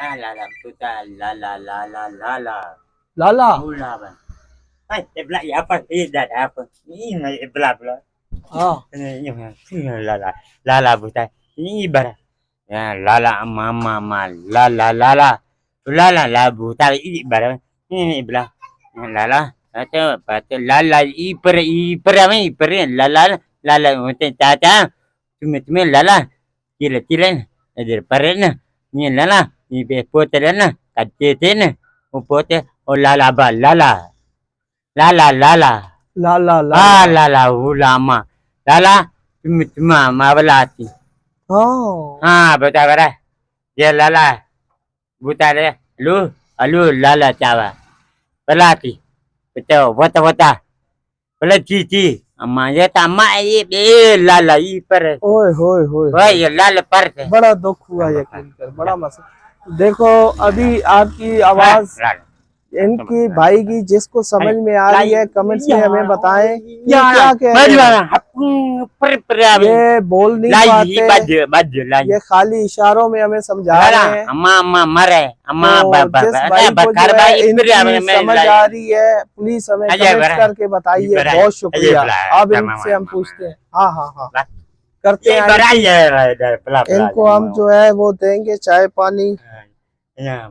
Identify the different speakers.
Speaker 1: Ah, lala, puta, lala, lala, lala.
Speaker 2: लाला।
Speaker 1: Ula ba. Ay, ebla ya apa? Ida apa? Ini ebla bla.
Speaker 2: हाँ।
Speaker 1: Ini lala, lala puta. Ini bara. Ya, lala mama ma, lala lala. Lala la puta ini bara. Ini ebla. Lala. Atau patu lala iper apa iper lala lala mungkin tata. Cuma lala. Kira ada parena. Ni lala. Ni bepotelena. Katetena. Upote. Oh lala ba lala. Lala lala.
Speaker 2: लाला
Speaker 1: Ah
Speaker 2: लाला।
Speaker 1: lala ulama. Lala. Cuma mabalati.
Speaker 2: हाँ।
Speaker 1: Ah betul betul. Dia lala. Buta dia. Lu lala cawa. Belati. Betul. Wata. Bela cici. Amma ya tamak lala iper.
Speaker 2: ओए होए होए
Speaker 1: Wah
Speaker 2: होए।
Speaker 1: ya lala par.
Speaker 2: बड़ा दुख हुआ ये सुनकर, बड़ा मसला। देखो, अभी आपकी
Speaker 1: Ah
Speaker 2: आवाज
Speaker 1: lala.
Speaker 2: इनकी भाई की जिसको समझ में आ रही है कमेंट्स में हमें बताएं, ये
Speaker 1: Ya,
Speaker 2: क्या कह रहे
Speaker 1: baju
Speaker 2: हैं।
Speaker 1: per
Speaker 2: ये बोल नहीं
Speaker 1: lagi
Speaker 2: पाते,
Speaker 1: baju lagi.
Speaker 2: ये खाली इशारों में हमें समझा
Speaker 1: Lala,
Speaker 2: रहे हैं।
Speaker 1: ama mare, ama
Speaker 2: तो जिस भाई को
Speaker 1: bakar
Speaker 2: जो है
Speaker 1: bayi
Speaker 2: इनकी समझ आ रही है, प्लीज हमें
Speaker 1: अजय
Speaker 2: कमेंट्स
Speaker 1: बड़ा
Speaker 2: करके बताइए।
Speaker 1: बड़ा
Speaker 2: बहुत शुक्रिया।
Speaker 1: अजय
Speaker 2: अब
Speaker 1: बड़ा
Speaker 2: इनसे हम
Speaker 1: मामा
Speaker 2: पूछते हैं। हाँ हाँ हाँ,
Speaker 1: मामा
Speaker 2: करते
Speaker 1: ये
Speaker 2: हैं
Speaker 1: बड़ा
Speaker 2: इनकी।
Speaker 1: ये पला
Speaker 2: इनको हम जो है वो देंगे चाय पानी।
Speaker 1: ya